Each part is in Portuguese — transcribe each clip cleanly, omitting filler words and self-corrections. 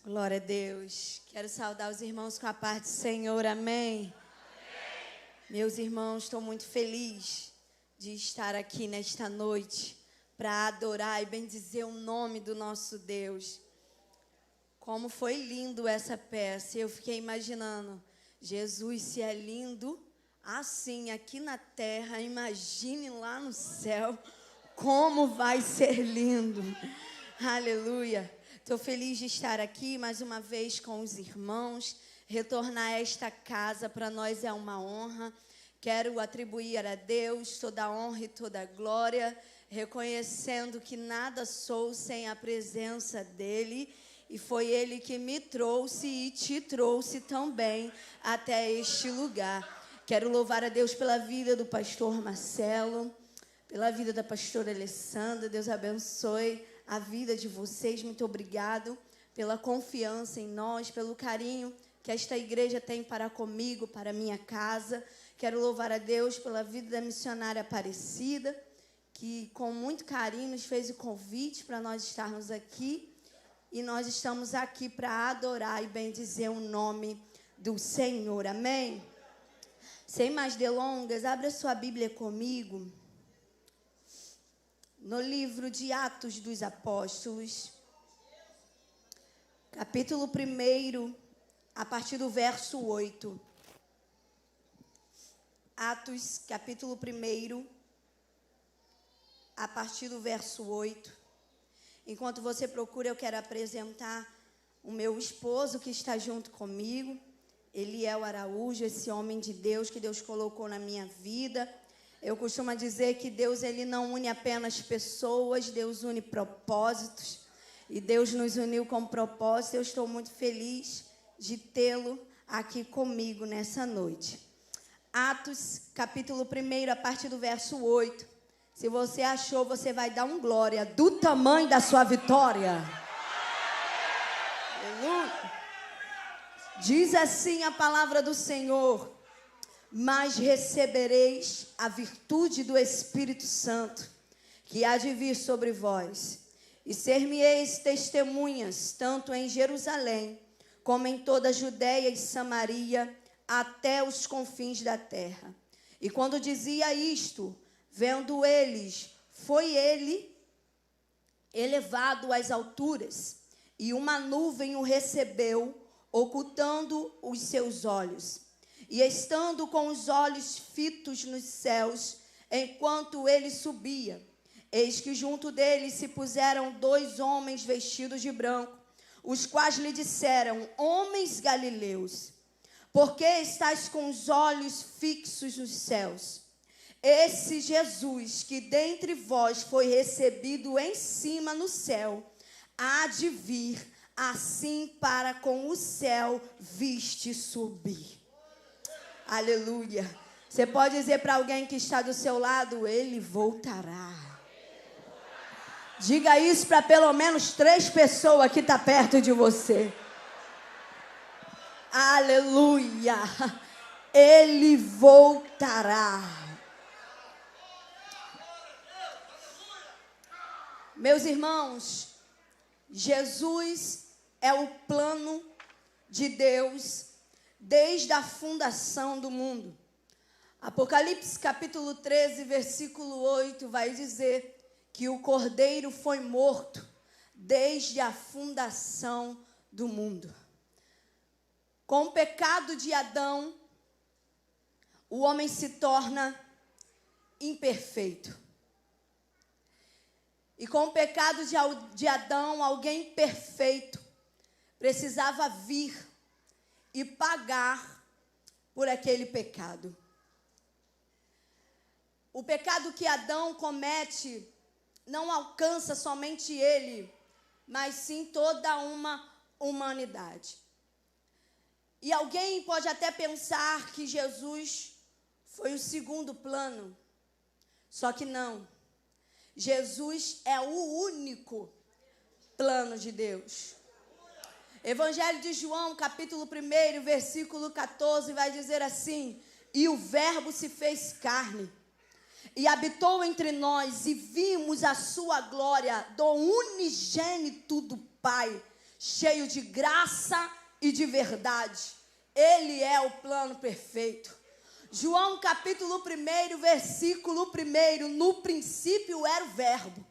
Glória a Deus. Quero saudar os irmãos com a paz do Senhor. Amém. Meus irmãos, estou muito feliz de estar aqui nesta noite para adorar e bendizer o nome do nosso Deus. Como foi lindo essa peça. Eu fiquei imaginando, Jesus, se é lindo assim aqui na terra, imagine lá no céu como vai ser lindo. Aleluia. Estou feliz de estar aqui mais uma vez com os irmãos. Retornar a esta casa para nós é uma honra. Quero atribuir a Deus toda a honra e toda a glória, reconhecendo que nada sou sem a presença dEle. E foi Ele que me trouxe e te trouxe também até este lugar. Quero louvar a Deus pela vida do pastor Marcelo, pela vida da pastora Alessandra. Deus abençoe a vida de vocês. Muito obrigado pela confiança em nós, pelo carinho que esta igreja tem para comigo, para a minha casa. Quero louvar a Deus pela vida da missionária Aparecida, que com muito carinho nos fez o convite para nós estarmos aqui. E nós estamos aqui para adorar e bendizer o nome do Senhor. Amém? Sem mais delongas, abra sua Bíblia comigo no livro de Atos dos Apóstolos, capítulo 1, a partir do verso 8. Atos, capítulo 1, a partir do verso 8. Enquanto você procura, eu quero apresentar o meu esposo que está junto comigo, Eliel Araújo, esse homem de Deus que Deus colocou na minha vida. Eu costumo dizer que Deus, Ele não une apenas pessoas, Deus une propósitos. E Deus nos uniu com propósito. Eu estou muito feliz de tê-lo aqui comigo nessa noite. Atos, capítulo 1, a partir do verso 8. Se você achou, você vai dar um glória do tamanho da sua vitória. Aleluia. Diz assim a palavra do Senhor: mas recebereis a virtude do Espírito Santo, que há de vir sobre vós, e ser-me-eis testemunhas, tanto em Jerusalém, como em toda a Judeia e Samaria, até os confins da terra. E quando dizia isto, vendo eles, foi ele elevado às alturas, e uma nuvem o recebeu, ocultando os seus olhos. E estando com os olhos fitos nos céus, enquanto ele subia, eis que junto dele se puseram 2 homens vestidos de branco, os quais lhe disseram: homens galileus, por que estáis com os olhos fixos nos céus? Esse Jesus que dentre vós foi recebido em cima no céu, há de vir assim para com o céu viste subir. Aleluia. Você pode dizer para alguém que está do seu lado: ele voltará. Diga isso para pelo menos 3 pessoas que estão perto de você. Aleluia. Ele voltará. Meus irmãos, Jesus é o plano de Deus desde a fundação do mundo. Apocalipse capítulo 13, versículo 8 vai dizer que o Cordeiro foi morto desde a fundação do mundo. Com o pecado de Adão, o homem se torna imperfeito. E com o pecado de Adão, alguém perfeito precisava vir e pagar por aquele pecado. O pecado que Adão comete não alcança somente ele, mas sim toda uma humanidade. E alguém pode até pensar que Jesus foi o segundo plano, só que não. Jesus é o único plano de Deus. Evangelho de João, capítulo 1, versículo 14, vai dizer assim: e o verbo se fez carne, e habitou entre nós, e vimos a sua glória do unigênito do Pai, cheio de graça e de verdade. Ele é o plano perfeito. João capítulo 1, versículo 1. No princípio era o Verbo,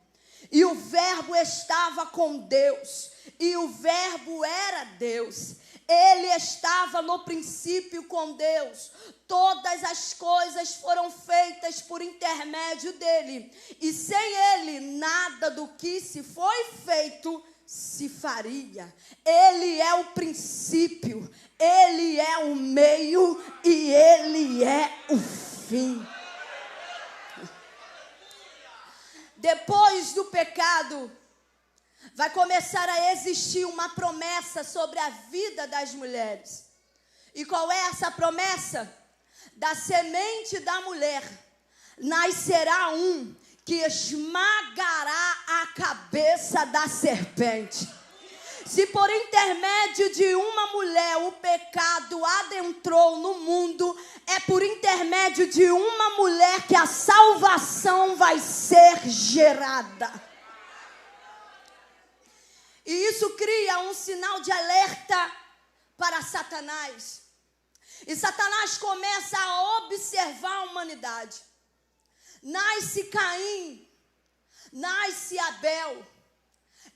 e o Verbo estava com Deus, e o Verbo era Deus. Ele estava no princípio com Deus. Todas as coisas foram feitas por intermédio dele, e sem ele nada do que se foi feito se faria. Ele é o princípio, ele é o meio e ele é o fim. Depois do pecado, vai começar a existir uma promessa sobre a vida das mulheres. E qual é essa promessa? Da semente da mulher nascerá um que esmagará a cabeça da serpente. Se por intermédio de uma mulher o pecado adentrou no mundo, é por intermédio de uma mulher que a salvação vai ser gerada. E isso cria um sinal de alerta para Satanás. E Satanás começa a observar a humanidade. Nasce Caim, nasce Abel.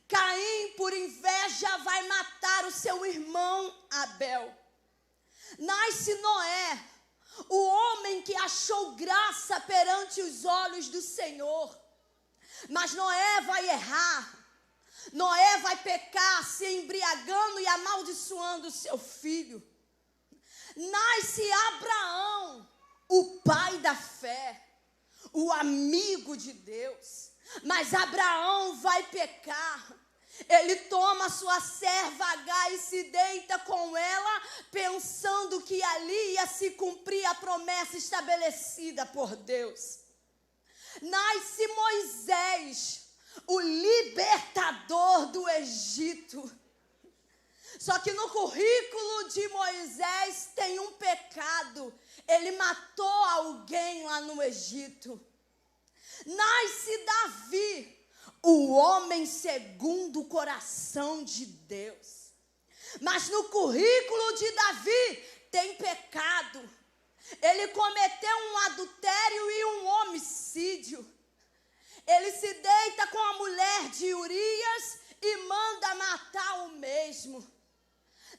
Caim, por inveja, vai matar o seu irmão Abel. Nasce Noé, o homem que achou graça perante os olhos do Senhor. Mas Noé vai errar. Noé vai pecar, se embriagando e amaldiçoando o seu filho. Nasce Abraão, o pai da fé, o amigo de Deus. Mas Abraão vai pecar. Ele toma sua serva Agar e se deita com ela, pensando que ali ia se cumprir a promessa estabelecida por Deus. Nasce Moisés, o libertador do Egito. Só que no currículo de Moisés tem um pecado. Ele matou alguém lá no Egito. Nasce Davi, o homem segundo o coração de Deus. Mas no currículo de Davi tem pecado. Ele cometeu um adultério e um homicídio. Ele se deita com a mulher de Urias e manda matar o mesmo.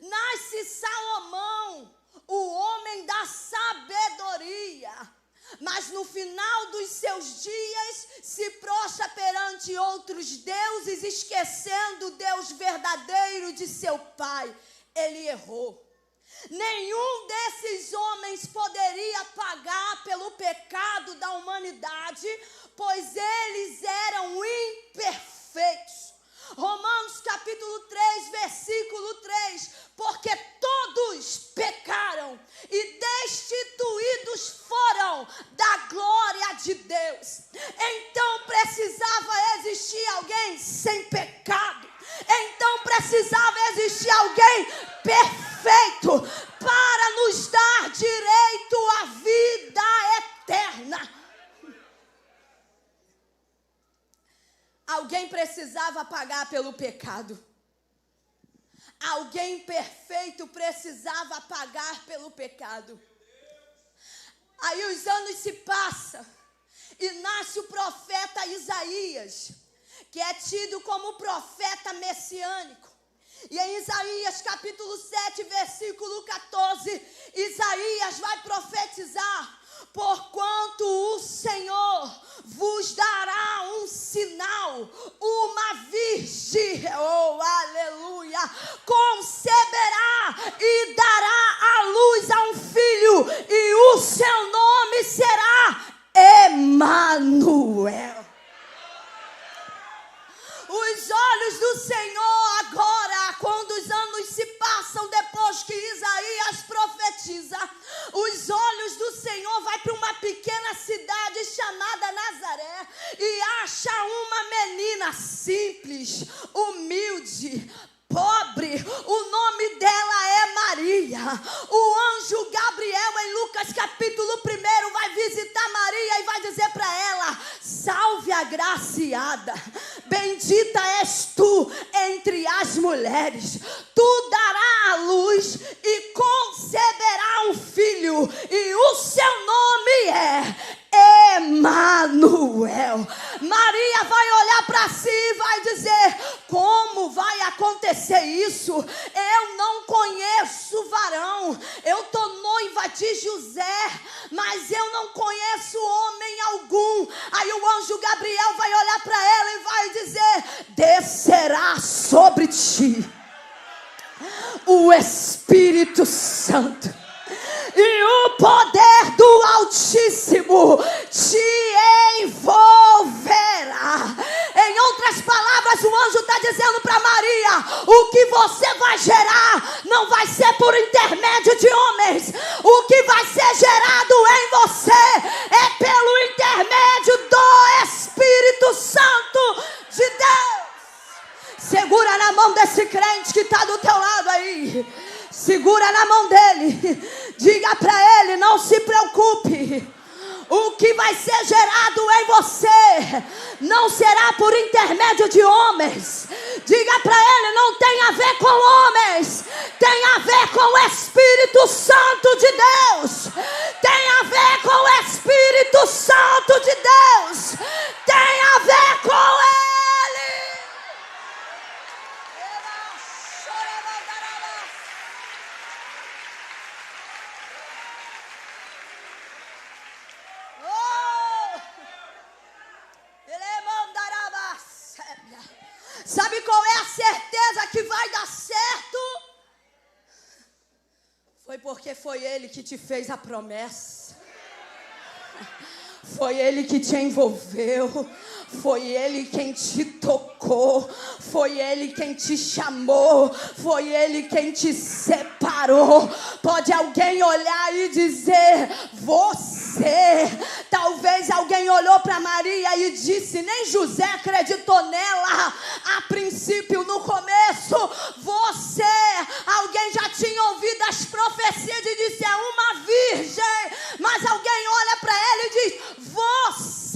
Nasce Salomão, o homem da sabedoria. Mas no final dos seus dias se prostra perante outros deuses, esquecendo o Deus verdadeiro de seu pai. Ele errou. Nenhum desses homens poderia pagar pelo pecado da humanidade, pois eles eram imperfeitos. Romanos capítulo 3, versículo 3. Porque todos pecaram e destituídos foram da glória de Deus. Então precisava existir alguém sem pecado. Então precisava existir alguém perfeito para nos dar direito à vida eterna. Alguém precisava pagar pelo pecado. Alguém perfeito precisava pagar pelo pecado. Aí os anos se passam e nasce o profeta Isaías, que é tido como profeta messiânico. E em Isaías capítulo 7, versículo 14, Isaías vai profetizar: porquanto o Senhor vos dará um sinal, uma virgem, oh aleluia, conceberá e dará à luz a um filho, e o seu nome será Emanuel. Os olhos do Senhor agora, quando os anos se passam depois que Isaías profetiza, os olhos do Senhor vai para uma pequena cidade chamada Nazaré e acha uma menina simples, humilde, pobre. O nome dela é Maria. O anjo Gabriel, em Lucas capítulo 1, vai visitar Maria e vai dizer para ela: salve agraciada, bendita és tu entre as mulheres. mulheres, tu darás à luz e conceberá um filho, e o seu nome é Emanuel. Maria vai olhar para si e vai dizer: como vai acontecer isso? Eu não conheço varão. Eu estou noiva de José, mas eu não conheço homem algum. Aí o anjo Gabriel vai olhar para ela e vai dizer: descerá sobre ti o Espírito Santo, e o poder do Altíssimo te envolverá. Em outras palavras, o anjo está dizendo para Maria: o que você vai gerar não vai ser por intermédio de homens. O que vai ser gerado em você é pelo intermédio do Espírito Santo de Deus. Segura na mão desse crente que está do teu lado aí. Segura na mão dele. Diga para ele: não se preocupe. O que vai ser gerado em você não será por intermédio de homens. Diga para ele: não tem a ver com homens, tem a ver com o Espírito Santo de Deus. Tem a ver com o Espírito Santo de Deus. Tem a ver com ele. Sabe qual é a certeza que vai dar certo? Foi porque foi Ele que te fez a promessa. Foi Ele que te envolveu. Foi Ele quem te tocou. Foi Ele quem te chamou. Foi Ele quem te separou. Pode alguém olhar e dizer: você. Talvez alguém olhou para Maria e disse: nem José acreditou nela a princípio, no começo. Você, alguém já tinha ouvido as profecias e disse: é uma virgem. Mas alguém olha para ela e diz: você.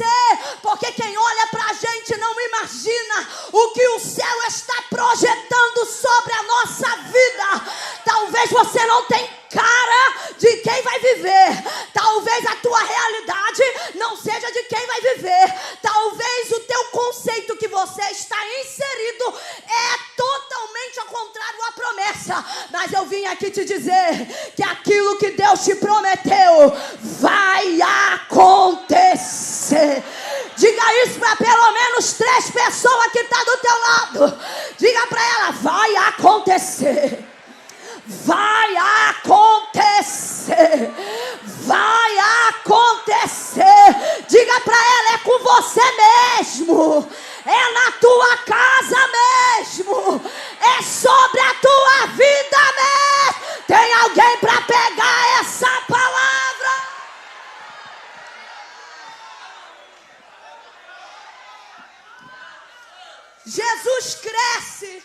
Porque quem olha para a gente não imagina o que o céu está projetando sobre a nossa vida. Talvez você não tenha cara de quem vai viver. Talvez a tua realidade não seja de quem vai viver. Talvez o teu conceito que você está inserido é totalmente ao contrário à promessa. Mas eu vim aqui te dizer que aquilo que Deus te prometeu vai acontecer. Diga isso para pelo menos 3 pessoas que estão do teu lado. Diga para ela: vai acontecer. Vai acontecer. Vai acontecer. Diga para ela: é com você mesmo. É na tua casa mesmo. É sobre a tua vida mesmo. Tem alguém para pegar essa palavra? Jesus cresce,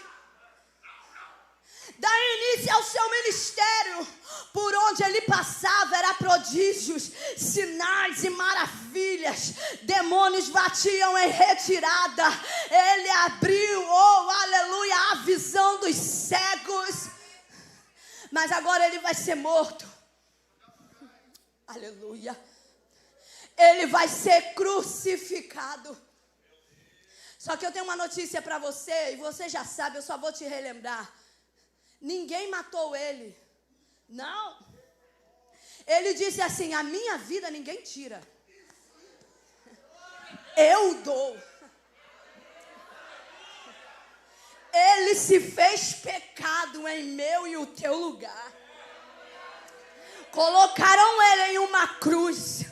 dá início ao seu ministério. Por onde ele passava era prodígios, sinais e maravilhas. Demônios batiam em retirada. Ele abriu, oh aleluia, a visão dos cegos. Mas agora ele vai ser morto. Aleluia. Ele vai ser crucificado. Só que eu tenho uma notícia para você, e você já sabe, eu só vou te relembrar. Ninguém matou ele. Não. Ele disse assim: a minha vida ninguém tira. Eu dou. Ele se fez pecado em meu e o teu lugar. Colocaram ele em uma cruz.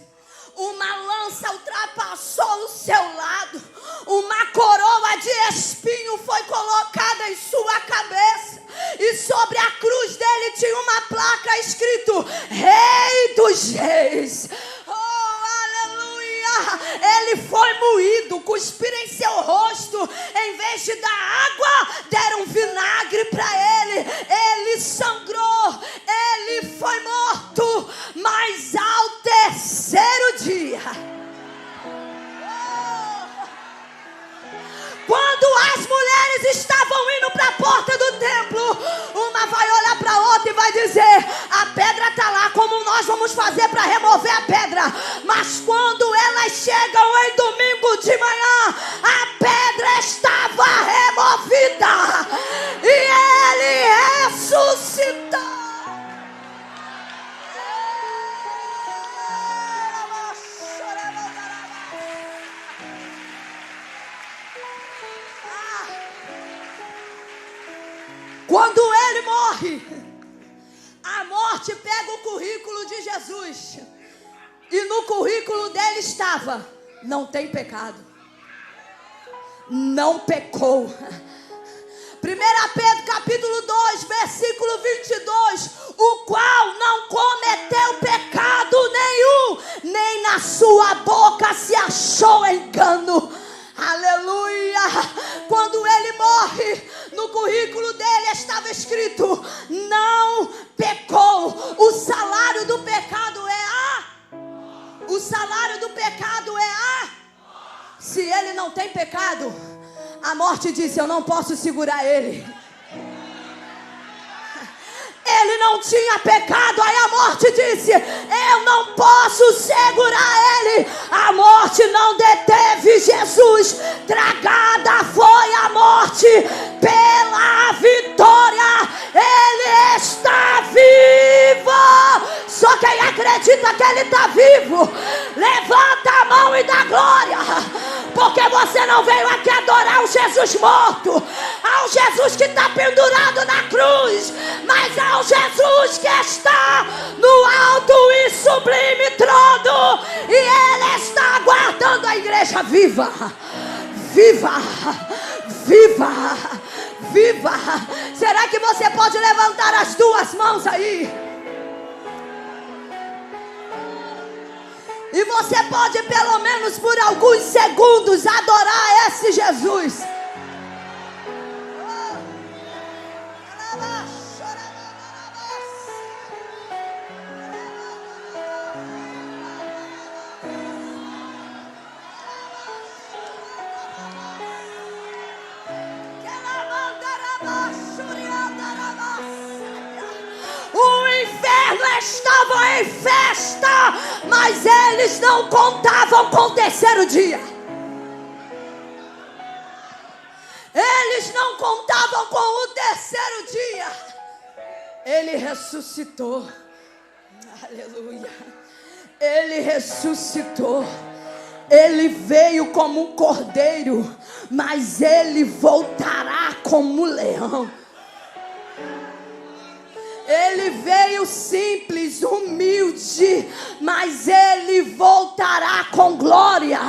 Uma lança ultrapassou o seu lado. Uma coroa de espinho foi colocada em sua cabeça. E sobre a cruz dele tinha uma placa escrito: Rei dos Reis. Oh, aleluia! Ele foi moído, cuspiram em seu rosto. Em vez de dar água, deram vinagre para ele. Ele sangrou. Ele foi morto. Mas ao terceiro dia, quando as mulheres estavam indo para a porta do Quando ele morre, a morte pega o currículo de Jesus. E no currículo dele estava: não tem pecado. Não pecou. 1 Pedro capítulo 2, versículo 22. O qual não cometeu pecado nenhum, nem na sua boca se achou engano. Aleluia. Quando ele morre, no currículo dele estava escrito: não pecou. O salário do pecado é o salário do pecado é Se ele não tem pecado, a morte disse: eu não posso segurar ele. Ele não tinha pecado, aí a morte disse: eu não posso segurar ele. A morte não deteve Jesus. Tragada foi a morte pela vitória. Ele está vivo. Só quem acredita que ele está vivo, levanta a mão e dá glória. Porque você não veio aqui adorar o Jesus morto, ao Jesus que está pendurado na cruz, mas ao Jesus que está no alto e sublime trono. E ele está aguardando a igreja viva. Viva, viva, viva. Será que você pode levantar as duas mãos aí? E você pode, pelo menos por alguns segundos, adorar esse Jesus. O inferno estava em festa, mas eles não contavam com o terceiro dia. Eles não contavam com o terceiro dia. Ele ressuscitou. Aleluia. Ele ressuscitou. Ele veio como um cordeiro, mas ele voltará como um leão. Ele veio simples, humilde, mas ele voltará com glória,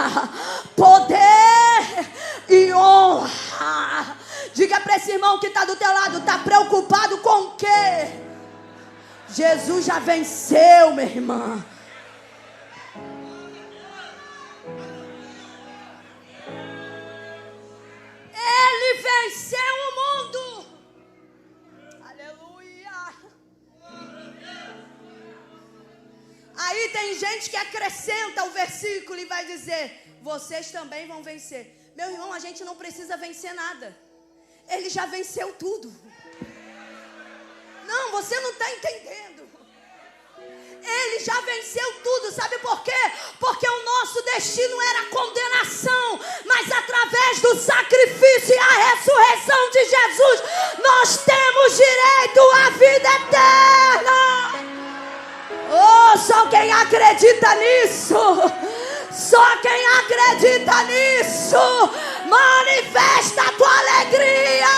poder e honra. Diga para esse irmão que está do teu lado: está preocupado com o quê? Jesus já venceu, minha irmã. Ele venceu o mundo. Aí tem gente que acrescenta o versículo e vai dizer: vocês também vão vencer. Meu irmão, a gente não precisa vencer nada. Ele já venceu tudo. Não, você não está entendendo. Ele já venceu tudo. Sabe por quê? Porque o nosso destino era condenação, mas através do sacrifício e a ressurreição de Jesus, nós temos direito à vida eterna. Oh, só quem acredita nisso, só quem acredita nisso, manifesta a tua alegria.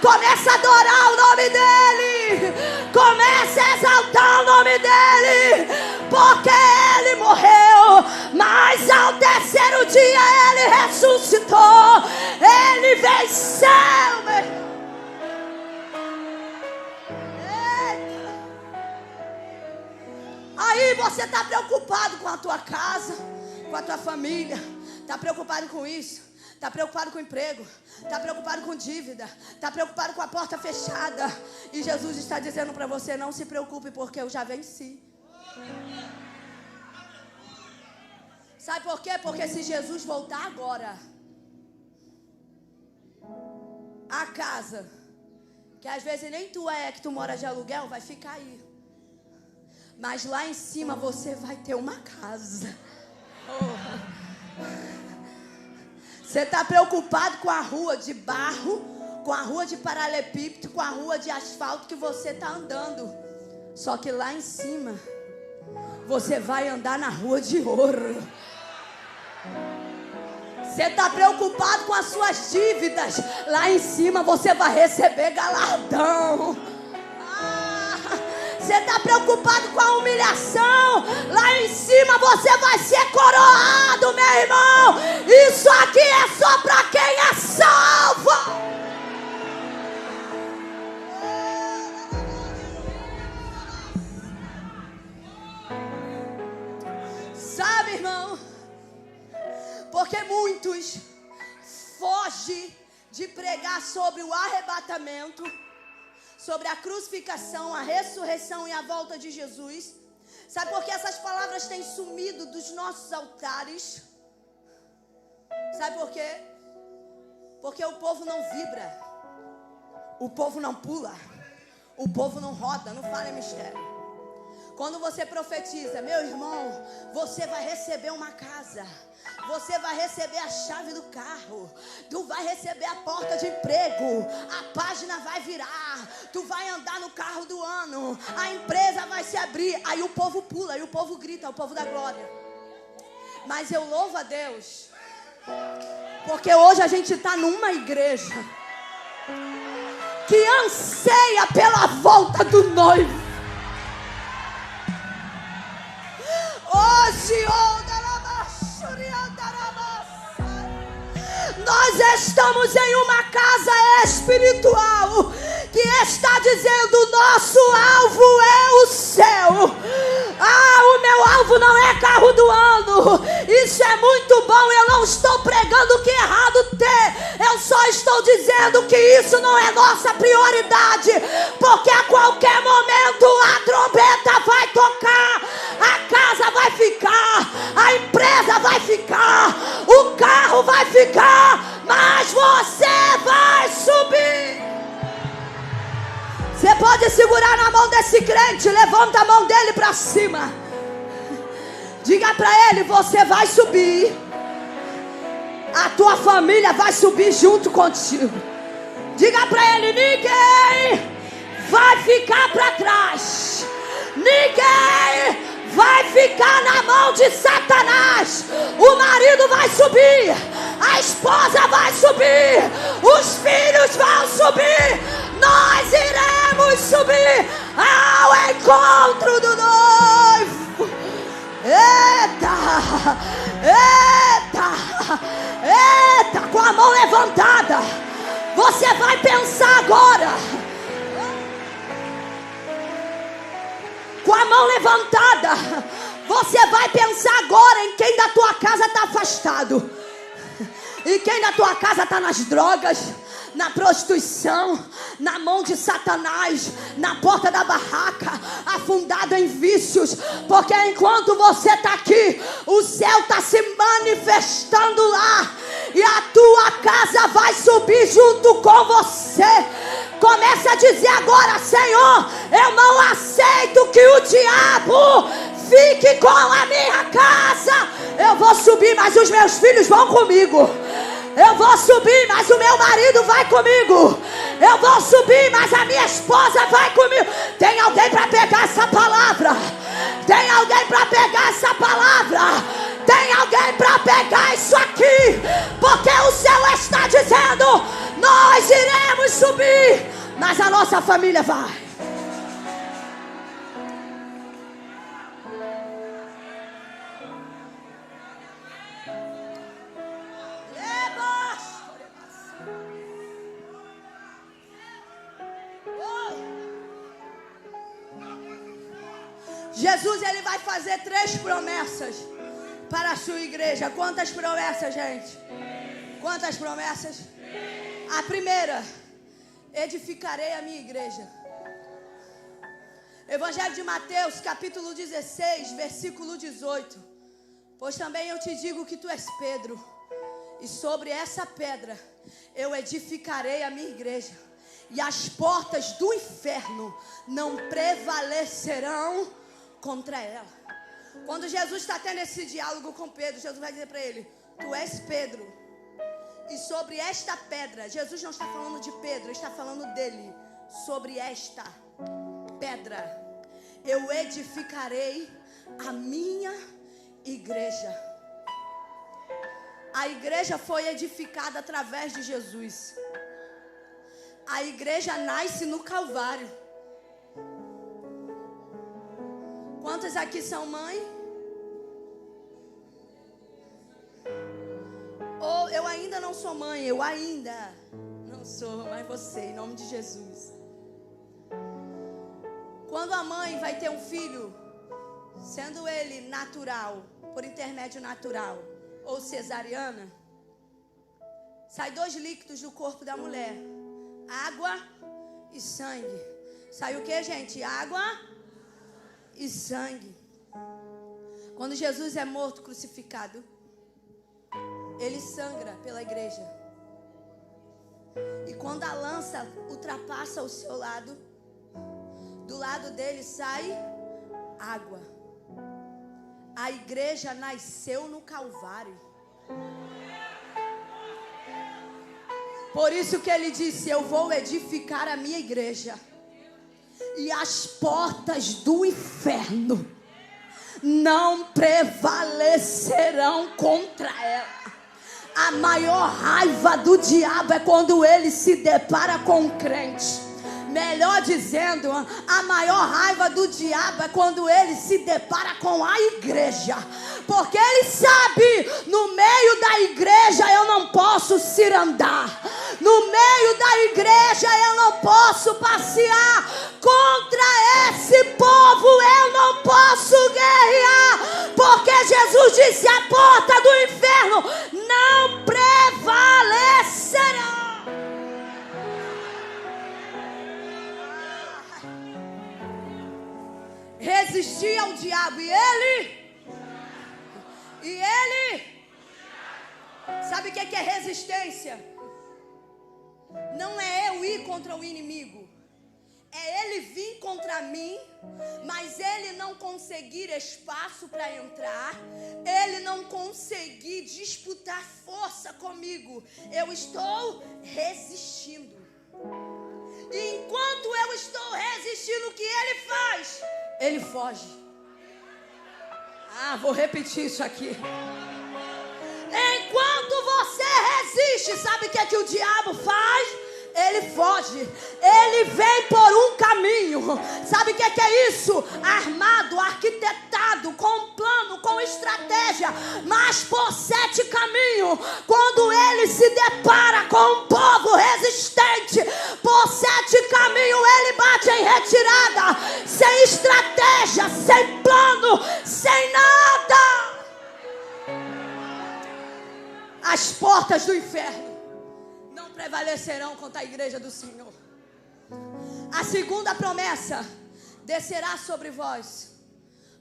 Começa a adorar o nome dele, começa a exaltar o nome dele, porque ele morreu, mas ao terceiro dia ele ressuscitou, ele venceu, meu irmão. Aí você está preocupado com a tua casa, com a tua família, está preocupado com isso, está preocupado com o emprego, está preocupado com dívida, está preocupado com a porta fechada. E Jesus está dizendo para você: não se preocupe, porque eu já venci. Sabe por quê? Porque se Jesus voltar agora, a casa, que às vezes nem tu é que tu mora de aluguel, vai ficar aí. Mas lá em cima você vai ter uma casa. Oh. Você está preocupado com a rua de barro, com a rua de paralelepípedo, com a rua de asfalto que você está andando. Só que lá em cima você vai andar na rua de ouro. Você está preocupado com as suas dívidas. Lá em cima você vai receber galardão. Você está preocupado com a humilhação. Lá em cima você vai ser coroado, meu irmão. Isso aqui é só para quem é salvo. Sabe, irmão? Porque muitos fogem de pregar sobre o arrebatamento, sobre a crucificação, a ressurreição e a volta de Jesus. Sabe por que essas palavras têm sumido dos nossos altares? Sabe por quê? Porque o povo não vibra, o povo não pula, o povo não roda, não fala em mistério. Quando você profetiza, meu irmão, você vai receber uma casa, você vai receber a chave do carro, tu vai receber a porta de emprego, a página vai virar, tu vai andar no carro do ano, a empresa vai se abrir. Aí o povo pula, aí o povo grita, o povo da glória. Mas eu louvo a Deus, porque hoje a gente está numa igreja que anseia pela volta do noivo. Hoje, nós estamos em uma casa espiritual que está dizendo: nosso alvo é o céu. O meu alvo não é carro do ano. Isso é muito bom. Eu não estou pregando que é errado ter. Eu só estou dizendo que isso não é nossa prioridade, porque a qualquer momento a trombeta vai tocar, a casa vai ficar, a empresa vai ficar, o carro vai ficar, mas você vai subir. Você pode segurar na mão desse crente, levanta a mão dele para cima. Diga para ele: você vai subir. A tua família vai subir junto contigo. Diga para ele: ninguém vai ficar para trás. Ninguém vai ficar na mão de Satanás. O marido vai subir, a esposa vai subir, os filhos vão subir. Nós iremos subir ao encontro do noivo. Eita, eita, eita, com a mão levantada. Você vai pensar agora. Com a mão levantada, você vai pensar agora em quem da tua casa está afastado, e quem da tua casa está nas drogas, na prostituição, na mão de Satanás, na porta da barraca, afundado em vícios. Porque enquanto você está aqui, o céu está se manifestando lá, e a tua casa vai subir junto com você. Comece a dizer agora: Senhor, eu não aceito que o diabo fique com a minha casa. Eu vou subir, mas os meus filhos vão comigo. Eu vou subir, mas o meu marido vai comigo. Eu vou subir, mas a minha esposa vai comigo. Tem alguém para pegar essa palavra? Tem alguém para pegar essa palavra? Tem alguém para pegar isso aqui? Porque o céu está dizendo: nós iremos subir, mas a nossa família vai. Jesus, ele vai fazer 3 promessas para a sua igreja. Quantas promessas, gente? Quantas promessas? A primeira: edificarei a minha igreja. Evangelho de Mateus, capítulo 16, versículo 18. Pois também eu te digo que tu és Pedro, e sobre essa pedra eu edificarei a minha igreja, e as portas do inferno não prevalecerão contra ela. Quando Jesus está tendo esse diálogo com Pedro, Jesus vai dizer para ele: tu és Pedro, e sobre esta pedra, Jesus não está falando de Pedro, ele está falando dele. Sobre esta pedra eu edificarei a minha igreja. A igreja foi edificada através de Jesus. A igreja nasce no Calvário. Quantas aqui são mãe? Ou eu ainda não sou mãe, eu ainda não sou, mas você, em nome de Jesus. Quando a mãe vai ter um filho, sendo ele natural, por intermédio natural, ou cesariana, sai 2 líquidos do corpo da mulher: água e sangue. Sai o que, gente? Água e sangue. Quando Jesus é morto, crucificado, ele sangra pela igreja. E quando a lança ultrapassa o seu lado, do lado dele sai água. A igreja nasceu no Calvário. Por isso que ele disse: eu vou edificar a minha igreja, e as portas do inferno não prevalecerão contra ela. A maior raiva do diabo é quando ele se depara com um crente. Melhor dizendo, a maior raiva do diabo é quando ele se depara com a igreja. Porque ele sabe, no meio da igreja eu não posso cirandar. No meio da igreja eu não posso passear. Contra esse povo eu não posso guerrear. Porque Jesus disse: a porta do inferno não prevalecerá. Resistir ao diabo e ele sabe o que é resistência? Não é eu ir contra o inimigo, é ele vir contra mim, mas ele não conseguir espaço para entrar, ele não conseguir disputar força comigo. Eu estou resistindo. E enquanto eu estou resistindo, o que ele faz? Ele foge. Vou repetir isso aqui. Enquanto você resiste, sabe o que o diabo faz? Ele foge. Ele vem por um caminho. Sabe o que é isso? Armado, arquitetado, com um plano, com estratégia, mas por 7 caminhos. Quando ele se depara com um povo resistente, por 7 caminhos ele bate em retirada, sem estratégia, sem plano, sem nada. As portas do inferno não prevalecerão contra a igreja do Senhor. A segunda promessa: descerá sobre vós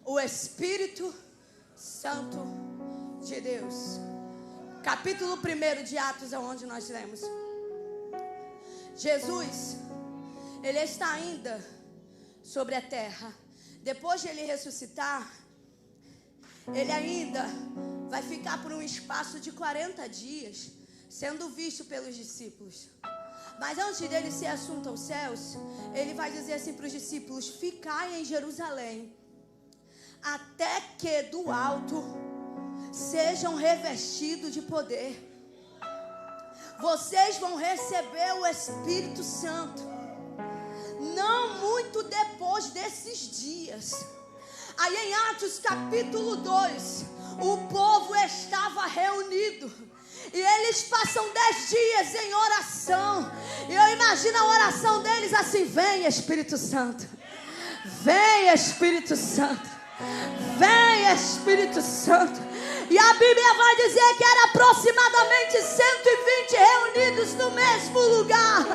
o Espírito Santo de Deus. Capítulo 1 de Atos é onde nós lemos. Jesus, ele está ainda sobre a terra. Depois de ele ressuscitar, ele ainda vai ficar por um espaço de 40 dias sendo visto pelos discípulos. Mas antes dele ser assunto aos céus, ele vai dizer assim para os discípulos: ficai em Jerusalém, até que do alto sejam revestidos de poder. Vocês vão receber o Espírito Santo não muito depois desses dias. Aí em Atos capítulo 2, o povo estava reunido e eles passam 10 dias em oração. E eu imagino a oração deles assim: vem Espírito Santo, vem Espírito Santo, vem Espírito Santo. E a Bíblia vai dizer que era aproximadamente 120 reunidos no mesmo lugar.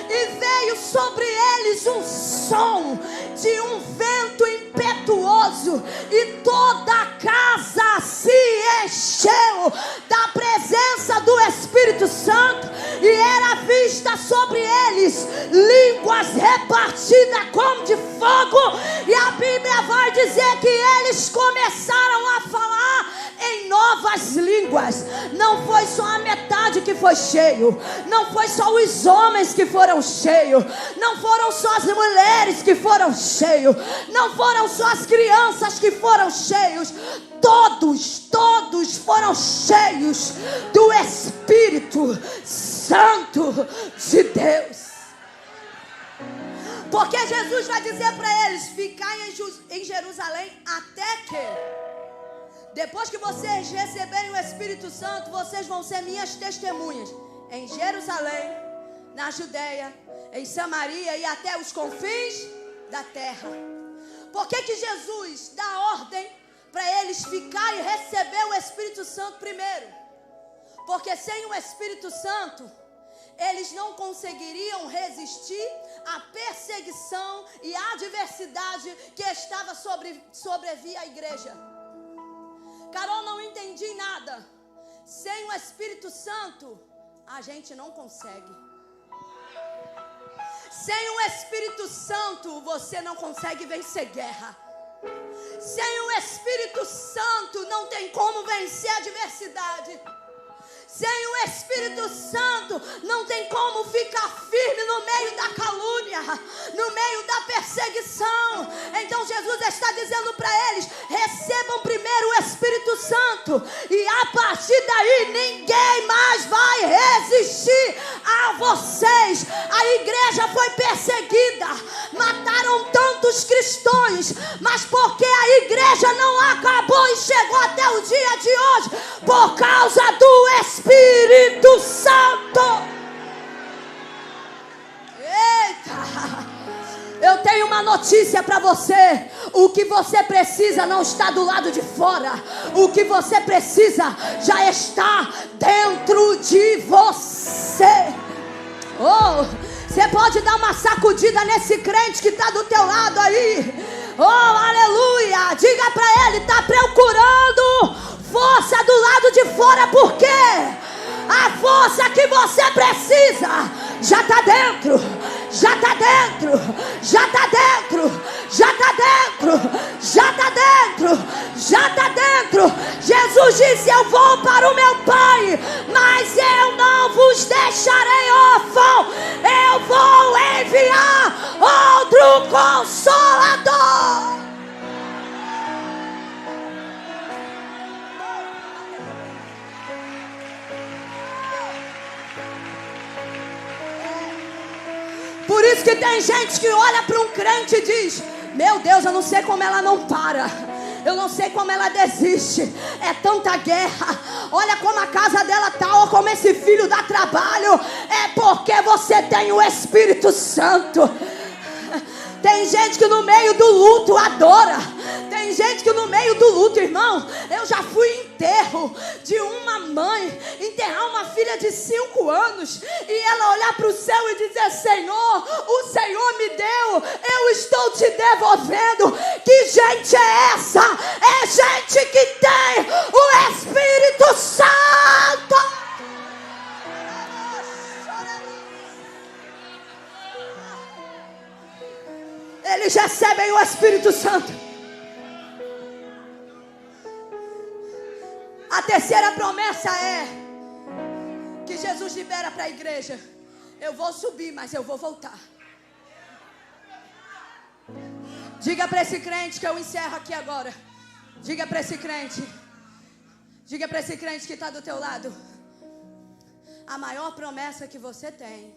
E veio sobre eles um som de um vento impetuoso, e toda a casa se encheu da presença do Espírito Santo. E era vista sobre eles línguas repartidas como de fogo. E a Bíblia vai dizer que eles começaram a falar em nova as línguas. Não foi só a metade que foi cheio. Não foi só os homens que foram cheios. Não foram só as mulheres que foram cheios. Não foram só as crianças que foram cheios. Todos foram cheios do Espírito Santo de Deus. Porque Jesus vai dizer para eles: ficai em Jerusalém até que, depois que vocês receberem o Espírito Santo, vocês vão ser minhas testemunhas em Jerusalém, na Judeia, em Samaria e até os confins da terra. Por que Jesus dá ordem para eles ficarem e receber o Espírito Santo primeiro? Porque sem o Espírito Santo, eles não conseguiriam resistir à perseguição e à adversidade que estava sobrevia à igreja. Carol, não entendi nada. Sem o Espírito Santo, a gente não consegue. Sem o Espírito Santo, você não consegue vencer guerra. Sem o Espírito Santo, não tem como vencer a adversidade. Sem o Espírito Santo, não tem como ficar firme no meio da calúnia, no meio da perseguição. Então Jesus está dizendo para eles: recebam primeiro o Espírito Santo, e a partir daí ninguém mais vai resistir a vocês. A igreja foi perseguida, mataram tantos cristãos, mas porque a igreja não acabou e chegou até o dia de hoje, por causa do Espírito Santo. Eita! Eu tenho uma notícia para você. O que você precisa não está do lado de fora. O que você precisa já está dentro de você. Oh, você pode dar uma sacudida nesse crente que está do teu lado aí. Oh, aleluia. Diga para ele: está procurando força do lado de fora. Por quê? A força que você precisa já está dentro. Já está dentro. Já está dentro. Já está dentro. Já está dentro. Já está dentro. Jesus disse: eu vou para o meu Pai, mas eu não vos deixarei órfão. Eu vou enviar outro Consolador. Por isso que tem gente que olha para um crente e diz: meu Deus, eu não sei como ela não para. Eu não sei como ela desiste. É tanta guerra. Olha como a casa dela está. Ou como esse filho dá trabalho. É porque você tem o Espírito Santo. Tem gente que no meio do luto adora. Tem gente que no meio do luto, irmão, eu já fui em enterro de uma mãe, enterrar uma filha de 5 anos, e ela olhar para o céu e dizer: Senhor, o Senhor me deu, eu estou te devolvendo. Que gente é essa? É gente que tem o Espírito Santo. Eles recebem o Espírito Santo. A terceira promessa é que Jesus libera para a igreja: eu vou subir, mas eu vou voltar. Diga para esse crente que eu encerro aqui agora. Diga para esse crente. Diga para esse crente que está do teu lado: a maior promessa que você tem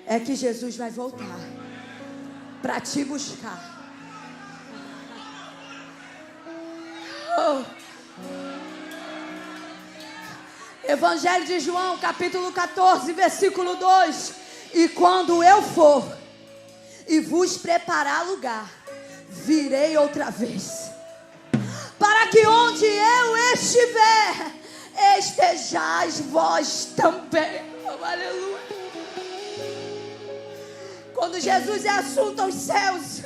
é que Jesus vai voltar para te buscar. Oh. Evangelho de João, capítulo 14, versículo 2: e quando eu for e vos preparar lugar, virei outra vez, para que onde eu estiver, estejais vós também. Oh, aleluia. Quando Jesus é assunto aos céus,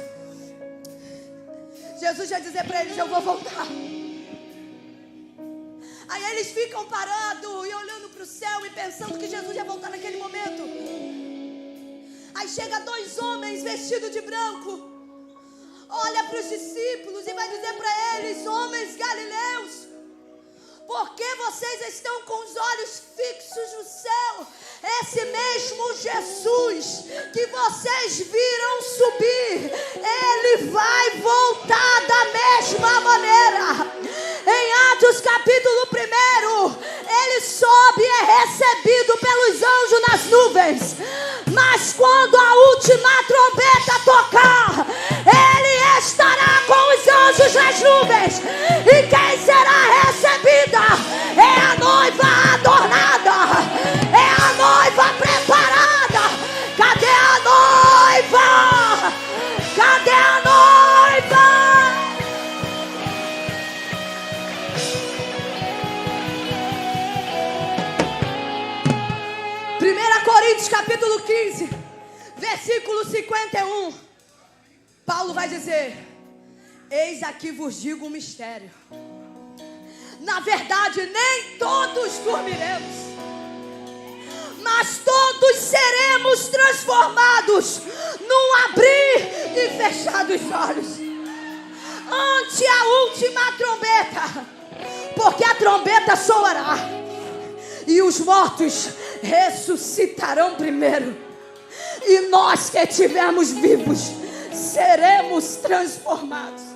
Jesus vai dizer para eles: eu vou voltar. Aí eles ficam parados e olhando para o céu e pensando que Jesus ia voltar naquele momento. Aí chega 2 homens vestidos de branco, olha para os discípulos e vai dizer para eles: homens galileus, Porque vocês estão com os olhos fixos no céu. Esse mesmo Jesus que vocês viram subir, Ele vai voltar da mesma maneira. Em Atos capítulo 1, Ele sobe e é recebido pelos anjos nas nuvens. Mas quando a última trombeta tocar, Ele estará com os anjos nas nuvens. E quem será recebida é a noiva adornada, é a noiva preparada. Cadê a noiva? Cadê a noiva? 1 Coríntios capítulo 15, versículo 51. Paulo vai dizer: eis aqui vos digo um mistério. Na verdade, nem todos dormiremos, mas todos seremos transformados num abrir e fechar dos olhos, ante a última trombeta. Porque a trombeta soará e os mortos ressuscitarão primeiro, e nós que estivermos vivos seremos transformados.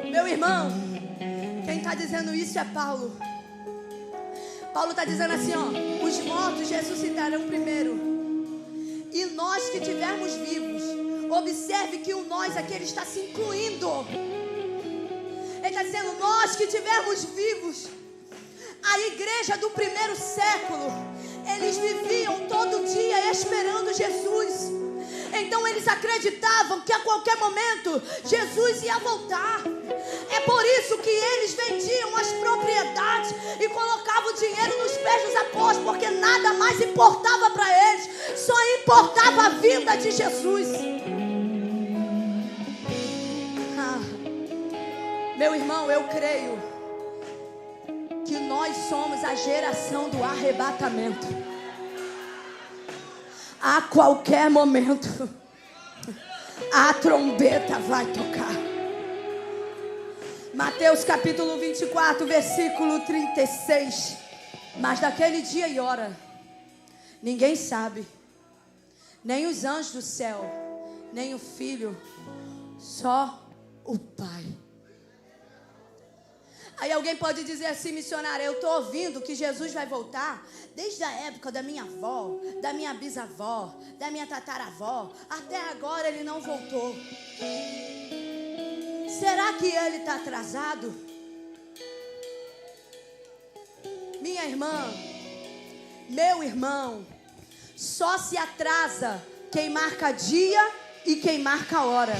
Meu irmão, quem está dizendo isso é Paulo. Paulo está dizendo assim, ó: os mortos ressuscitarão primeiro, e nós que estivermos vivos. Observe que o nós aqui, ele está se incluindo. Ele está dizendo: nós que estivermos vivos. A igreja do primeiro século, eles viviam todo dia esperando Jesus. Então eles acreditavam que a qualquer momento Jesus ia voltar. É por isso que eles vendiam as propriedades e colocavam o dinheiro nos pés dos apóstolos, porque nada mais importava para eles, só importava a vinda de Jesus. Meu irmão, eu creio que nós somos a geração do arrebatamento. A qualquer momento a trombeta vai tocar. Mateus capítulo 24, versículo 36. Mas daquele dia e hora ninguém sabe, nem os anjos do céu, nem o Filho, só o Pai. Aí alguém pode dizer assim: missionária, eu estou ouvindo que Jesus vai voltar desde a época da minha avó, da minha bisavó, da minha tataravó. Até agora ele não voltou. Será que ele está atrasado? Minha irmã, meu irmão, só se atrasa quem marca dia e quem marca hora.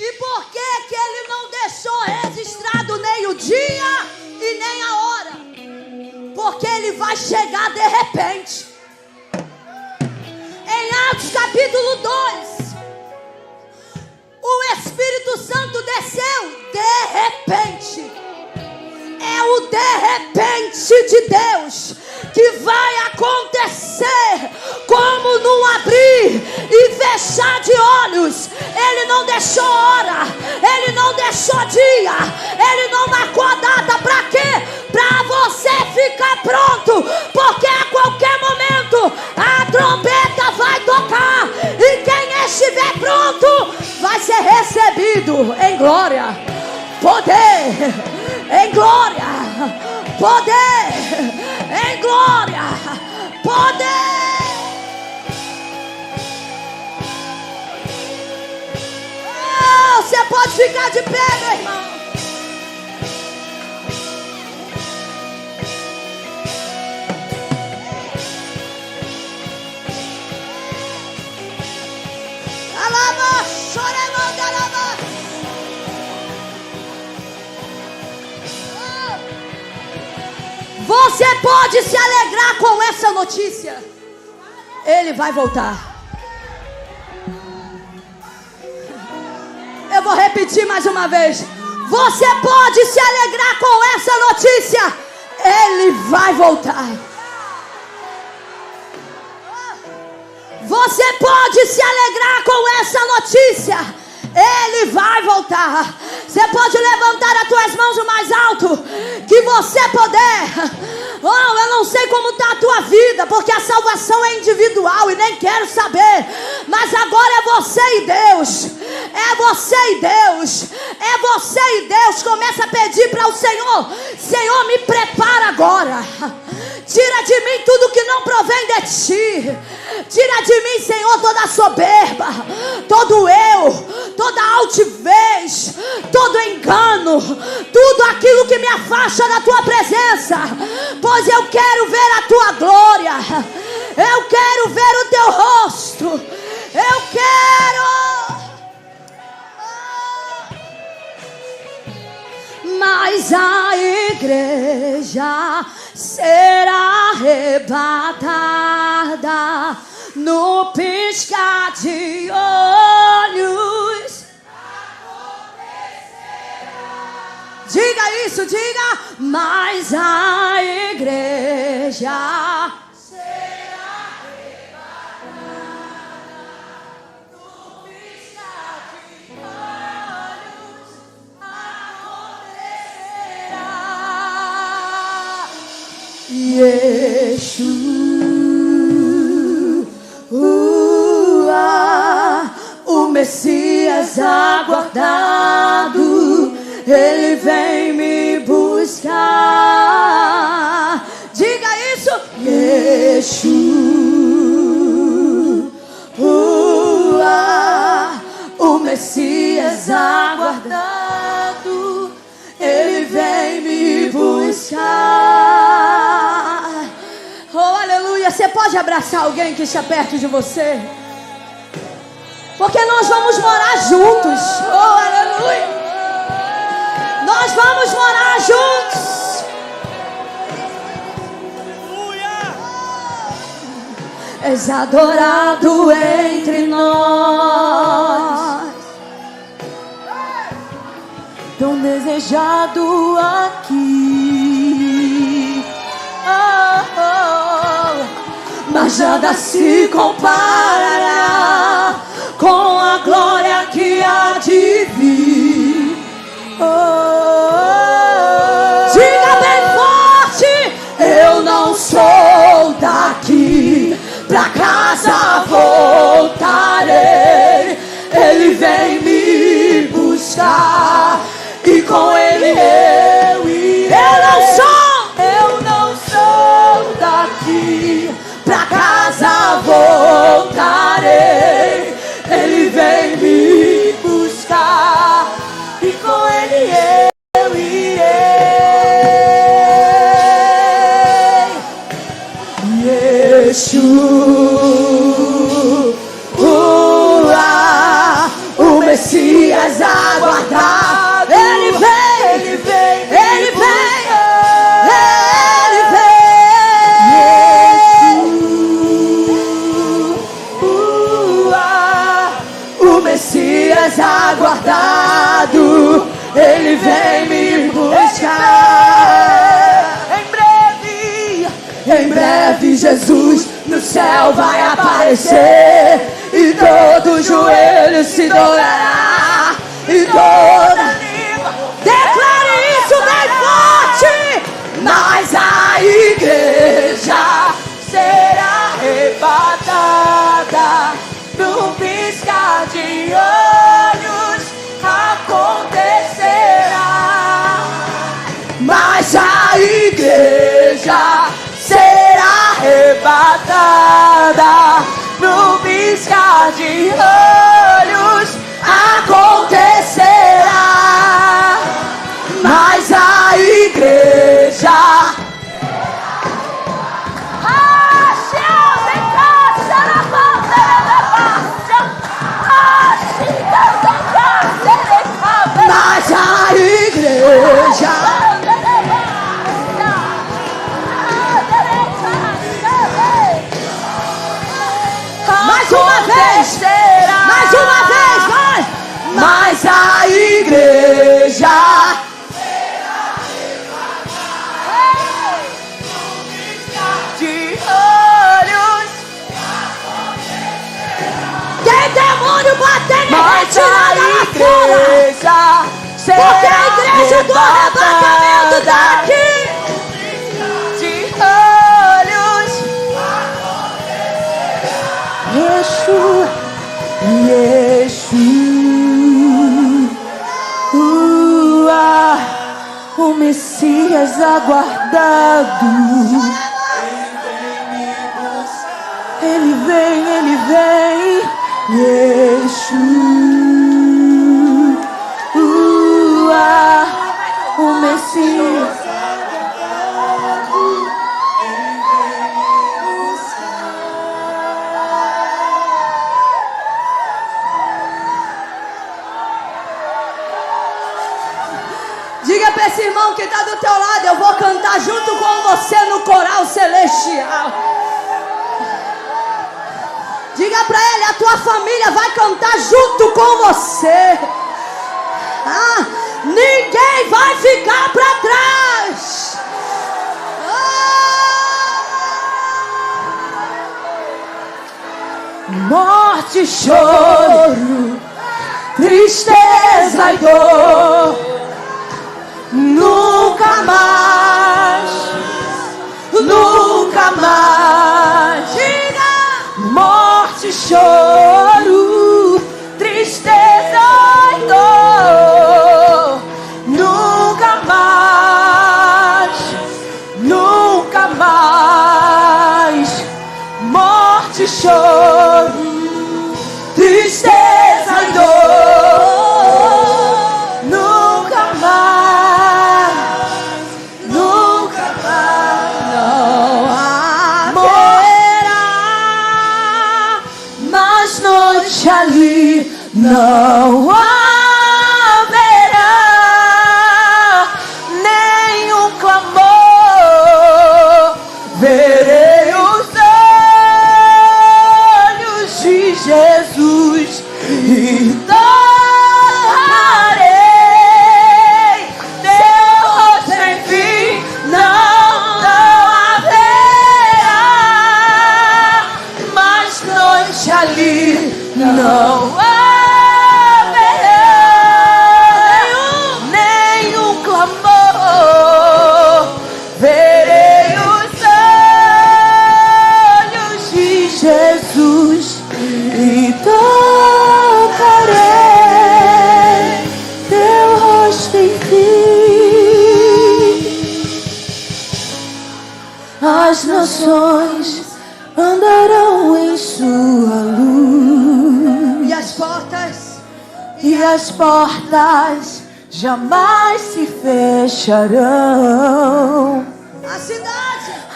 E por que que ele não deixou registrado nem o dia e nem a hora? Porque ele vai chegar de repente. Em Atos capítulo 2, o Espírito Santo desceu de repente. É o de repente de Deus que vai acontecer como num abrir e fechar de olhos. Ele não deixou hora, ele não deixou dia, ele não marcou a data. Para quê? Para você ficar pronto, porque a qualquer momento a trombeta vai tocar, e quem estiver pronto vai ser recebido em glória, poder, em glória, poder, em glória, poder. Oh, você pode ficar de pé, meu irmão. Alaba, chorema, alaba. Você pode se alegrar com essa notícia. Ele vai voltar. Eu vou repetir mais uma vez. Você pode se alegrar com essa notícia. Ele vai voltar. Você pode se alegrar com essa notícia. Ele vai voltar. Você pode levantar as tuas mãos o mais alto que você puder. Oh, eu não sei como está a tua vida, porque a salvação é individual e nem quero saber. Mas agora é você e Deus. É você e Deus. É você e Deus. Começa a pedir para o Senhor: Senhor, me prepara agora. Tira de mim tudo que não provém de ti. Tira de mim, Senhor, toda a soberba, todo eu, toda a altivez, todo engano, tudo aquilo que me afasta da tua presença. Pois eu quero ver a tua glória. Eu quero ver o teu rosto. Eu quero. Mas a igreja será arrebatada no piscar de olhos. Diga isso, diga. Mas a igreja será arrebatada no piscar de olhos. Acontecerá. Yeshua, o Messias aguardado, ele vem me buscar. Diga isso. Yeshua, o Messias aguardado, ele vem me buscar. Oh, aleluia. Você pode abraçar alguém que está perto de você? Porque nós vamos morar juntos. Oh, aleluia. Nós vamos morar juntos. És adorado entre nós, tão desejado aqui. Oh, oh. Mas nada se comparará com a glória que há de vir. Diga bem forte: eu não sou daqui, pra casa voltarei. Ele vem me buscar e com ele eu irei. Eu não sou daqui, pra casa voltarei. Ele vem me buscar e com ele eu irei. Yeshua, o Messias aguardado, ele vem, ele vem, ele vem, ele vem. O Messias aguardado, ele vem me buscar. Em breve Jesus no céu vai aparecer e todo joelho se dobrará e toda língua declare isso bem forte. Mas a igreja será arrebatada no piscar de olhos. Acontecerá. Mas a igreja será arrebatada no piscar de olhos. Acontecerá. Mas a igreja mas a igreja mais uma vez, vai. Mas a igreja de olhos demônio batendo em mas a igreja será porque a igreja do arrebatamento está aqui. De olhos Yeshua, Yeshua, o Messias aguardado. Ele vem, Yeshua, o Messias. Diga para esse irmão que está do teu lado, eu vou cantar junto com você no coral celestial. Diga para ele, a tua família vai cantar junto com você. Ninguém vai ficar para trás. Morte, choro, tristeza e dor, nunca mais, nunca mais. Diga! Morte, choro, tristeza e dor, nunca mais, nunca mais. Morte, choro, tristeza e dor, nunca mais, nunca mais. Não haverá mais noite ali, não haverá nenhum clamor. Verei os olhos de Jesus e tocarei teu rosto, enfim, não haverá mais noite ali, não haverá nenhum clamor. Verei os olhos de Jesus e tocarei teu rosto, enfim. As nações andarão em sua luz E as portas jamais se fecharão.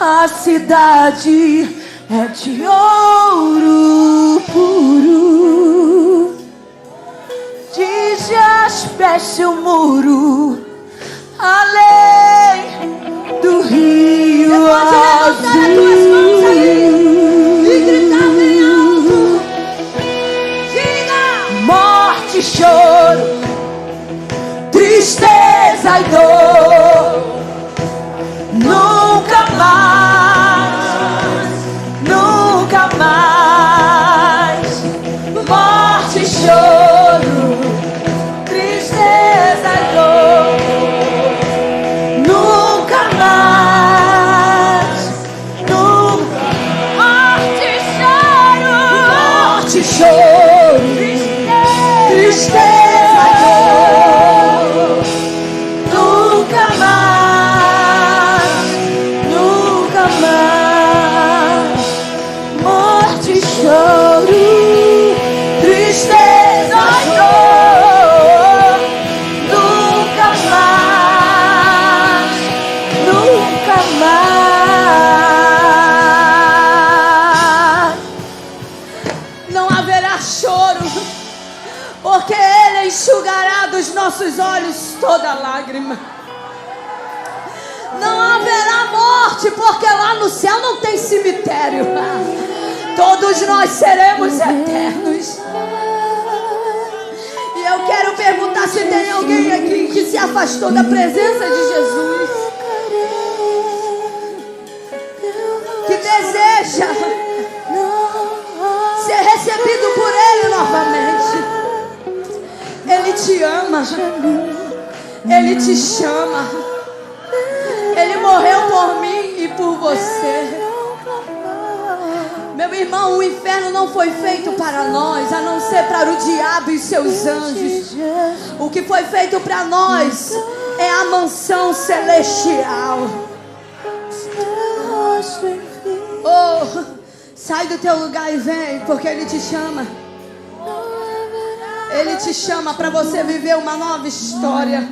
A cidade é de ouro puro, de jaspe seu muro, além do rio azul. E gritar bem alto. Diga! Morte, choro, tristeza e dor, nunca mais, nunca mais. Morte, choro, tristeza e dor, nunca mais, nunca. Morte, choro, tristeza e dor, nunca mais, nunca mais. Morte, choro, tristeza e dor, nunca mais, nunca mais. Não haverá choro, porque Ele enxugará dos nossos olhos toda lágrima. Não haverá morte, porque lá no céu não tem cemitério. Todos nós seremos eternos. E eu quero perguntar se tem alguém aqui que se afastou da presença de Jesus, que deseja ser recebido por Ele novamente. te ama. Ele te chama. Ele morreu por mim e por você. Meu irmão, o inferno não foi feito para nós, a não ser para o diabo e seus anjos. O que foi feito para nós é a mansão celestial. Oh, sai do teu lugar e vem, porque Ele te chama. Ele te chama para você viver uma nova história.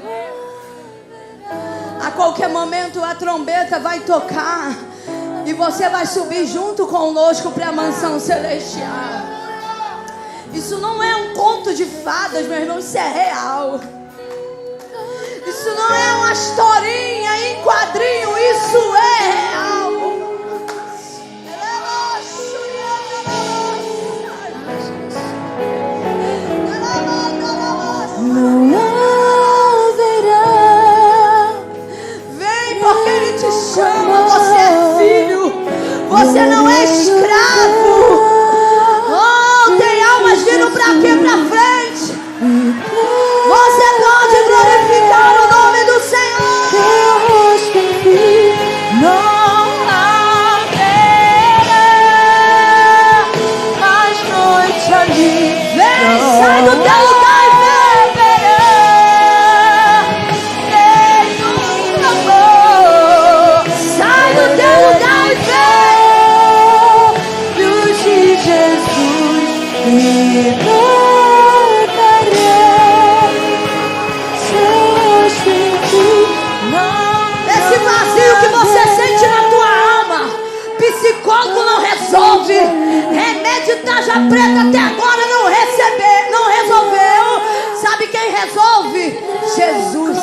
A qualquer momento a trombeta vai tocar e você vai subir junto conosco para a mansão celestial. Isso não é um conto de fadas, meu irmão, isso é real. Isso não é uma historinha em quadrinho, isso é real. Não haverá. Vem porque Ele te chama. Você é filho. Você não é escravo. Oh, tem almas vindo pra aqui pra frente. Você pode glorificar o nome do Senhor. Teu rosto em fim, não haverá mais noite ali. Vem, sai do teu lugar. Esse vazio que você sente na tua alma, psicólogo não resolve, remédio tarja preta até agora não resolveu. Sabe quem resolve? Jesus.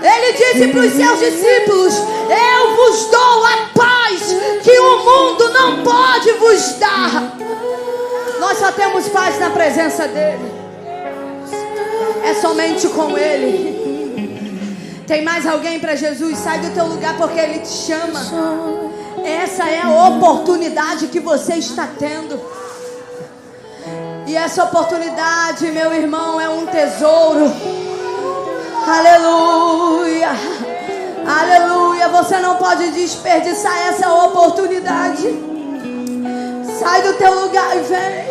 Ele disse para os seus discípulos: eu vos dou a paz que o mundo não pode vos dar. Nós só temos paz na presença dEle. É somente com Ele. Tem mais alguém para Jesus? Sai do teu lugar porque Ele te chama. Essa é a oportunidade que você está tendo. E essa oportunidade, meu irmão, é um tesouro. Aleluia. Aleluia. Você não pode desperdiçar essa oportunidade. Sai do teu lugar e vem.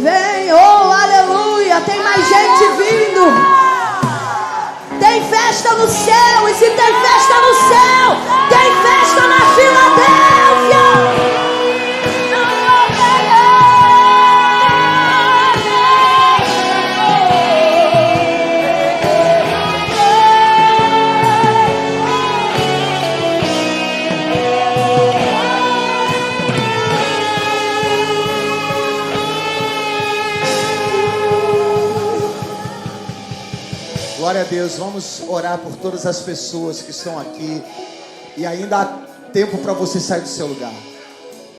Vem, oh, aleluia. Tem mais gente vindo. Tem festa no céu. E se tem festa no céu, tem festa na Filadélfia. Glória a Deus, vamos orar por todas as pessoas que estão aqui. E ainda há tempo para você sair do seu lugar.